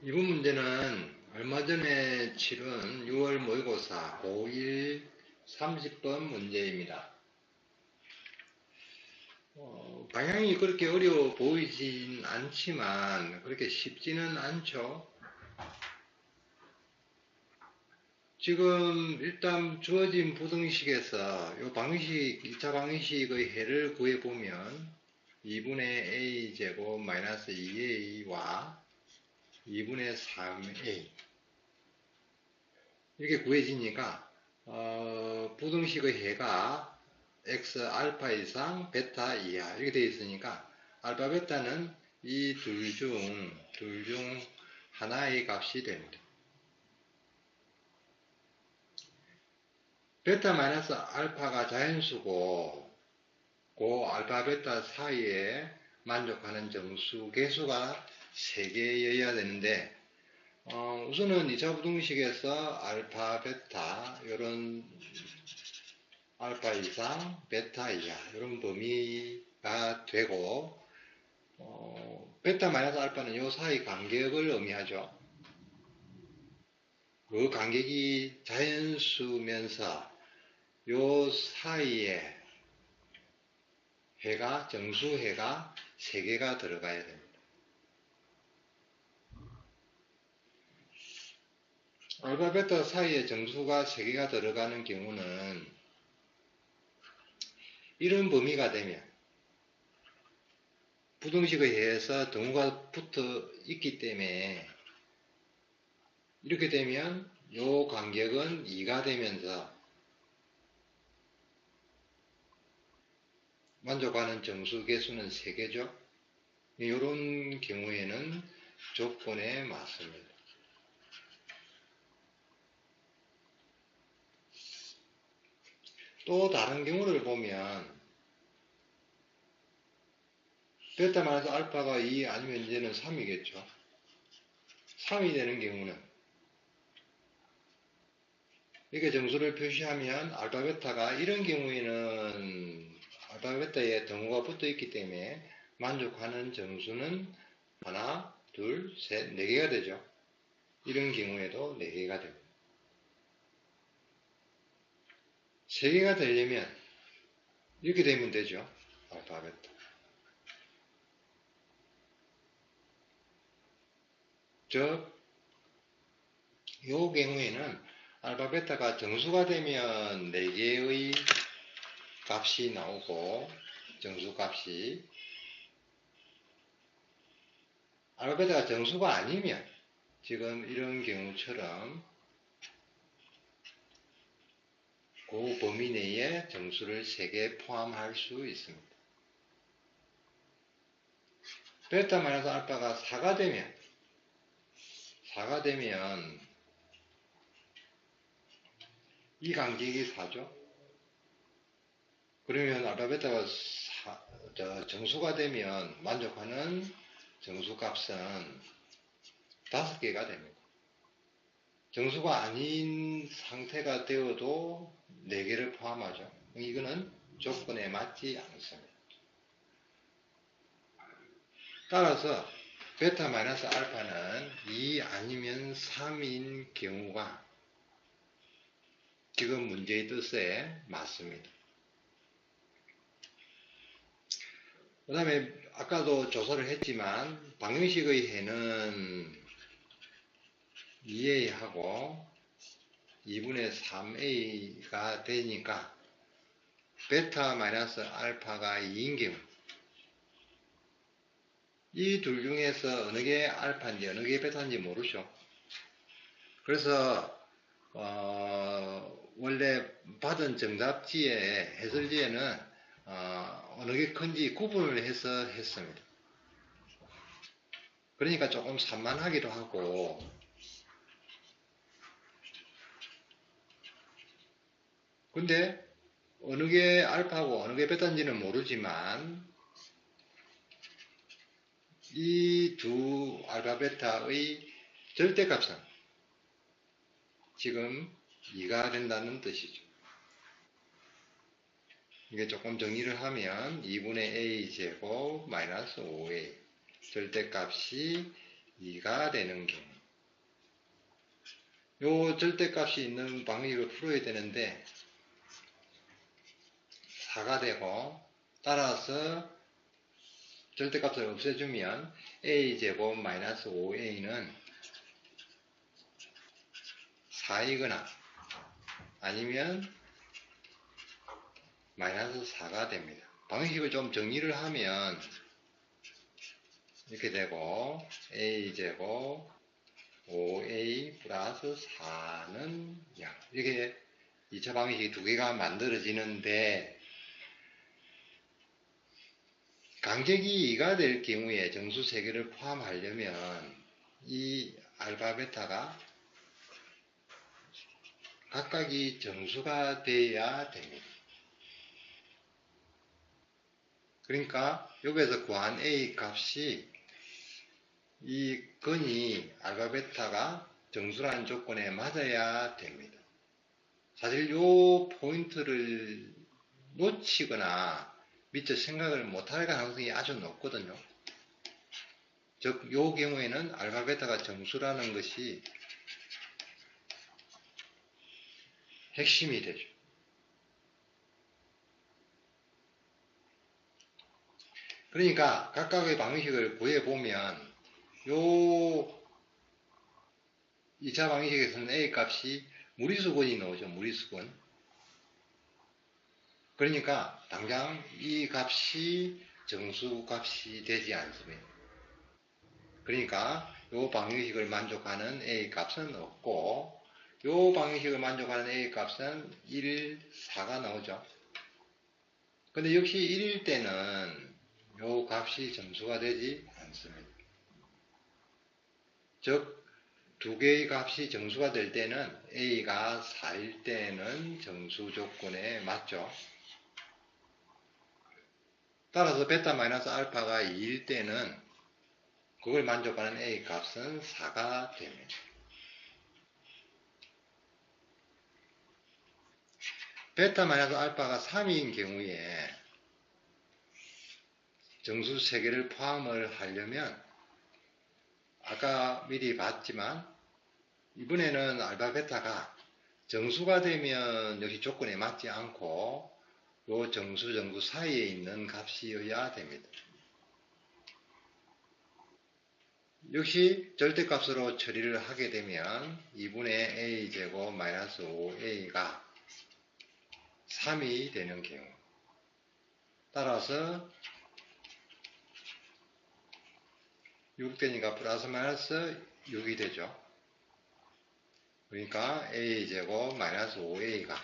이번 문제는 얼마 전에 치른 6월 모의고사 고1 30번 문제입니다. 방향이 그렇게 어려워 보이진 않지만 그렇게 쉽지는 않죠. 지금 일단 주어진 부등식에서 이 방식, 2차 방식의 해를 구해보면 2분의 a제곱 마이너스 2a와 2분의 3a 이렇게 구해지니까 부등식의 해가 x 알파 이상 베타 이하 이렇게 되어 있으니까 알파 베타는 이 둘 중 하나의 값이 됩니다. 베타 마이너스 알파가 자연수고 그 알파 베타 사이에 만족하는 정수 개수가 3개여야 되는데 우선은 2차 부등식에서 알파 베타 이런 알파 이상 베타 이하 이런 범위가 되고 베타 마이너스 알파는 이 사이 간격을 의미하죠. 그 간격이 자연수면서 요 사이에 해가 정수해가 3개가 들어가야 됩니다. 알파 베타 사이에 정수가 3개가 들어가는 경우는 이런 범위가 되면 부등식의 해에서 등호가 붙어 있기 때문에 이렇게 되면 요 간격은 2가 되면서 만족하는 정수 개수는 3개죠. 이런 경우에는 조건에 맞습니다. 또 다른 경우를 보면 베타 마이너스 알파가 2 아니면 이제는 3이겠죠. 3이 되는 경우는 이렇게 정수를 표시하면 알파 베타가 이런 경우에는 알파 베타에 등호가 붙어 있기 때문에 만족하는 정수는 하나, 둘, 셋, 4개가 되죠. 이런 경우에도 4개가 되고 3개가 되려면 이렇게 되면 되죠. 알파 베타. 이 경우에는 알파 베타가 정수가 되면 4개의 값이 나오고 정수값이 알파 베타가 정수가 아니면 지금 이런 경우처럼 그 범위 내에 정수를 3개 포함할 수 있습니다. 베타 마이너스 알파가 4가 되면 이 간격이 4죠. 그러면 알파 베타가 정수가 되면 만족하는 정수값은 5개가 됩니다. 정수가 아닌 상태가 되어도 4개를 포함하죠. 이거는 조건에 맞지 않습니다. 따라서 베타 마이너스 알파는 2 아니면 3인 경우가 지금 문제의 뜻에 맞습니다. 그 다음에 아까도 조사를 했지만 방정식의 해는 2a하고 2분의 3a가 되니까 베타 마이너스 알파가 2인 경우 이 둘 중에서 어느 게 알파인지 어느 게 베타인지 모르죠. 그래서 원래 받은 정답지에 해설지에는 어느 게 큰지 구분을 해서 했습니다. 그러니까 조금 산만하기도 하고 근데 어느 게 알파고 어느 게 베타인지는 모르지만 이 두 알파 베타의 절대값은 지금 2가 된다는 뜻이죠. 이게 조금 정리를 하면 2분의 a 제곱 마이너스 5a 절대값이 2가 되는 경우 요 절대값이 있는 방식을 풀어야 되는데 4가 되고, 따라서 절대값을 없애주면 a제곱 마이너스 5a는 4이거나 아니면 마이너스 4가 됩니다. 방식을 좀 정리를 하면 이렇게 되고, a제곱 5a 플러스 4는 0. 이렇게 2차 방식이 두 개가 만들어지는데, 강제기 2가 될 경우에 정수 3개를 포함하려면 이 알파 베타가 각각이 정수가 돼야 됩니다. 그러니까 여기에서 구한 a 값이 이 근이 알파 베타가 정수라는 조건에 맞아야 됩니다. 사실 요 포인트를 놓치거나 미처 생각을 못할 가능성이 아주 높거든요. 즉, 요 경우에는 알파 베타가 정수라는 것이 핵심이 되죠. 그러니까 각각의 방식을 구해보면 요 2차 방식에서는 A 값이 무리수근이 나오죠. 무리수근. 그러니까 당장 이 값이 정수 값이 되지 않습니다. 그러니까 요 방식을 만족하는 A 값은 없고, 요 방식을 만족하는 A 값은 1, 4가 나오죠. 근데 역시 1일 때는 요 값이 정수가 되지 않습니다. 즉, 두 개의 값이 정수가 될 때는 A가 4일 때는 정수 조건에 맞죠. 따라서 베타 마이너스 알파가 2일 때는 그걸 만족하는 A 값은 4가 됩니다. 베타 마이너스 알파가 3인 경우에 정수 3개를 포함을 하려면 아까 미리 봤지만 이번에는 알파 베타가 정수가 되면 역시 조건에 맞지 않고 요 정수 사이에 있는 값이어야 됩니다. 역시 절대값으로 처리를 하게 되면 2분의 a제곱 마이너스 5a가 3이 되는 경우, 따라서 6 되니까 플러스 마이너스 6이 되죠. 그러니까 a제곱 마이너스 5a가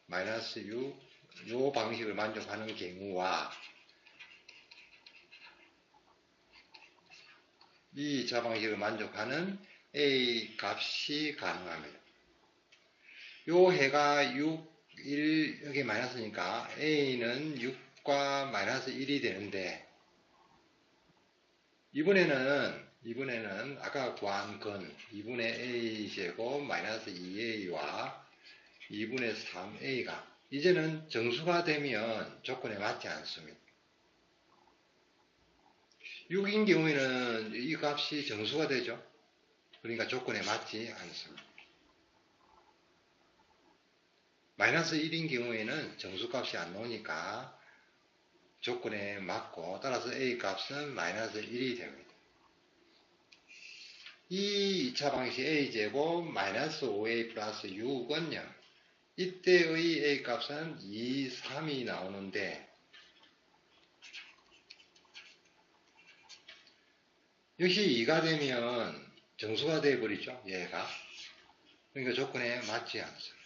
마이너스 6, 요 방식을 만족하는 경우와 이 2차 방식을 만족하는 a 값이 가능합니다. 요 해가 6, 1, 여기 마이너스니까 a는 6과 마이너스 1이 되는데, 이번에는 아까 구한 건 2분의 a제곱 마이너스 2a와 2분의 3a가 이제는 정수가 되면 조건에 맞지 않습니다. 6인 경우에는 이 값이 정수가 되죠. 그러니까 조건에 맞지 않습니다. 마이너스 1인 경우에는 정수값이 안 나오니까 조건에 맞고, 따라서 a 값은 마이너스 1이 됩니다. 이 2차 방식 a제곱 마이너스 5a 플러스 6은 0. 이때의 a 값은 2, 3이 나오는데, 역시 2가 되면 정수가 되어버리죠. 얘가. 그러니까 조건에 맞지 않습니다.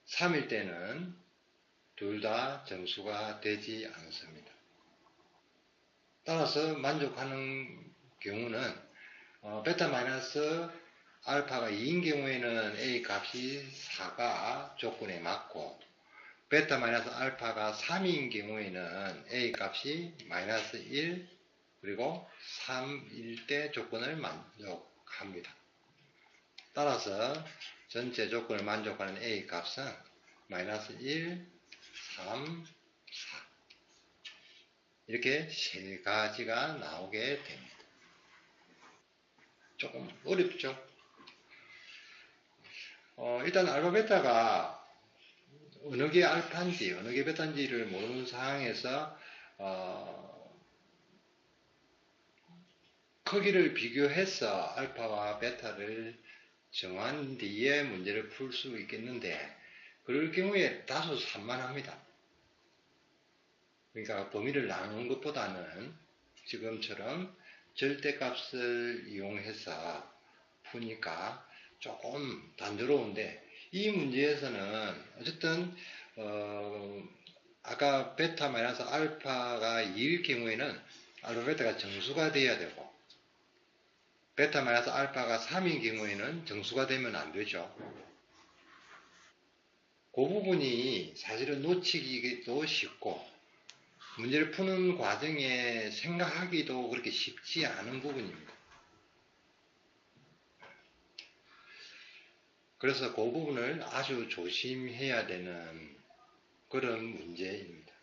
3일 때는 둘 다 정수가 되지 않습니다. 따라서 만족하는 경우는 베타 마이너스 알파가 2인 경우에는 a 값이 4가 조건에 맞고, 베타 마이너스 알파가 3인 경우에는 a 값이 마이너스 1 그리고 3일 때 조건을 만족합니다. 따라서 전체 조건을 만족하는 a 값은 마이너스 1, 3, 4 이렇게 세 가지가 나오게 됩니다. 조금 어렵죠? 일단 알파 베타가 어느 게 알파인지 어느 게 베타인지를 모르는 상황에서 크기를 비교해서 알파와 베타를 정한 뒤에 문제를 풀 수 있겠는데 그럴 경우에 다소 산만합니다. 그러니까 범위를 나누는 것보다는 지금처럼 절대값을 이용해서 푸니까 조금 단조로운데 이 문제에서는 어쨌든 아까 베타 마이너스 알파가 2일 경우에는 알파 베타가 정수가 돼야 되고 베타 마이너스 알파가 3인 경우에는 정수가 되면 안 되죠. 그 부분이 사실은 놓치기도 쉽고 문제를 푸는 과정에 생각하기도 그렇게 쉽지 않은 부분입니다. 그래서 그 부분을 아주 조심해야 되는 그런 문제입니다.